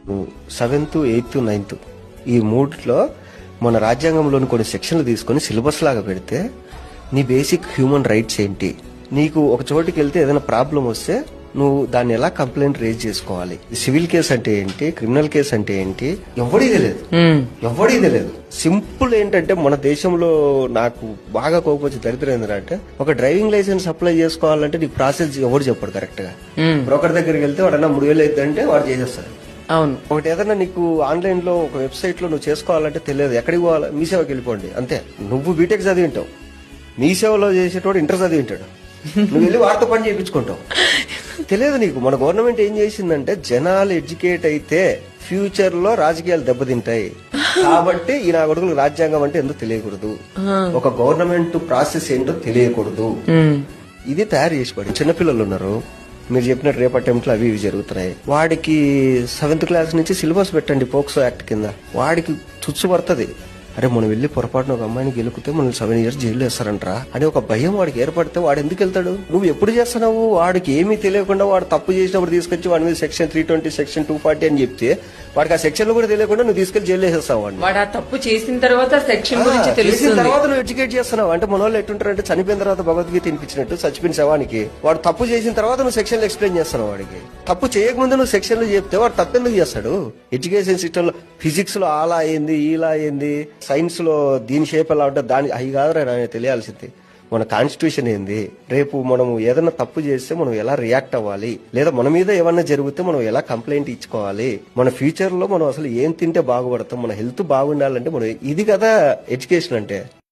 7th, 8th, 9th ఈ మూడిట్లో మన రాజ్యాంగంలోని కొన్ని సెక్షన్లు తీసుకొని సిలబస్ లాగా పెడితే నీ బేసిక్ హ్యూమన్ రైట్స్ ఏంటి, నీకు ఒక చోటుకి వెళ్తే ఏదైనా ప్రాబ్లం వస్తే నువ్వు దాన్ని ఎలా కంప్లైంట్ రేజ్ చేసుకోవాలి, సివిల్ కేసు అంటే ఏంటి, క్రిమినల్ కేసు అంటే ఏంటి, ఎవడీ తెలియదు. సింపుల్ ఏంటంటే మన దేశంలో నాకు బాగా కోపం దరిద్రం ఏంటంటే ఒక డ్రైవింగ్ లైసెన్స్ అప్లై చేసుకోవాలంటే నీకు ప్రాసెస్ ఎవరు చెప్పాడు కరెక్ట్ గా. బ్రోకర్ దగ్గరికి వెళ్తే వాడన్నా 3,000 అవుతుందంటే వాడు చేసేస్తాడు. అవును. ఒకటి ఏదన్నా నీకు ఆన్లైన్ లో ఒక వెబ్సైట్ లో నువ్వు చేసుకోవాలంటే తెలియదు, ఎక్కడికి పోవాలి, మీ సేవకి వెళ్ళిపోండి అంతే. నువ్వు బీటెక్ చదివి ఉంటావు, మీ సేవలో చేసేటోడు ఇంటర్ చదివి ఉంటాడు, నువ్వు వెళ్ళి వారితో పని చేయించుకుంటావు. తెలియదు నీకు. మన గవర్నమెంట్ ఏం చేసిందంటే జనాలు ఎడ్యుకేట్ అయితే ఫ్యూచర్ లో రాజకీయాలు దెబ్బతింటాయి కాబట్టి ఈ నా కొడుకులకు రాజ్యాంగం అంటే ఎందుకు తెలియకూడదు, ఒక గవర్నమెంట్ ప్రాసెస్ ఏంటో తెలియకూడదు, ఇది తయారు చేసి పడి. చిన్నపిల్లలు ఉన్నారు, మీరు చెప్పినట్టు రేపు అటెంప్ట్లు అవి ఇవి జరుగుతున్నాయి. వాడికి 7th క్లాస్ నుంచి సిలబస్ పెట్టండి పోక్సో యాక్ట్ కింద, వాడికి తుచ్చు పడుతుంది. అరే మనం వెళ్ళి పొరపాటున ఒక అమ్మాయిని గెలుకుతే మనం 7 years జైలు వేస్తారంటరా అని ఒక భయం వాడికి ఏర్పడితే వాడు ఎందుకు వెళ్తాడు? నువ్వు ఎప్పుడు చేస్తున్నావు? వాడికి ఏమీ తెలియకుండా వాడు తప్పు చేసినప్పుడు తీసుకొచ్చి వాడి మీద సెక్షన్ 320, సెక్షన్ 240 అని చెప్తే వాడికి ఆ సెక్షన్ కూడా తెలియకుండా నువ్వు తీసుకెళ్లి జైలు వేసేస్తావు. వాడు ఆ తప్పు చేసిన తర్వాత సెక్షన్ గురించి తెలిసిన తెలుస్తుంది. తర్వాత నువ్వు ఎడ్యుకేట్ చేస్తున్నావు. అంటే మన వాళ్ళు ఎట్టుంటారంటే చనిపోయిన తర్వాత భగవద్గీత తినిపించినట్టు చచ్చిపోయిన శవానికి వాడు తప్పు చేసిన తర్వాత నువ్వు సెక్షన్లు ఎక్స్ప్లెయిన్ చేస్తున్నావు. వాడికి తప్పు చేయకముందు నువ్వు సెక్షన్లు చెప్తే వాడు తప్పెందుకు చేస్తాడు? ఎడ్యుకేషన్ సిస్టమ్ లో ఫిజిక్స్ లో అలా అయింది ఇలా అయింది, సైన్స్ లో దీని షేప్ ఎలా ఉంటుంది దాని అవి కాదురా నాకు తెలియాల్సింది. మన కాన్స్టిట్యూషన్ ఏంది, రేపు మనం ఏదైనా తప్పు చేస్తే మనం ఎలా రియాక్ట్ అవ్వాలి, లేదా మన మీద ఏమన్నా జరిగితే మనం ఎలా కంప్లైంట్ ఇచ్చుకోవాలి, మన ఫ్యూచర్ లో మనం అసలు ఏం తింటే బాగుపడతాం, మన హెల్త్ బాగుండాలంటే మనం ఇది కదా ఎడ్యుకేషన్ అంటే.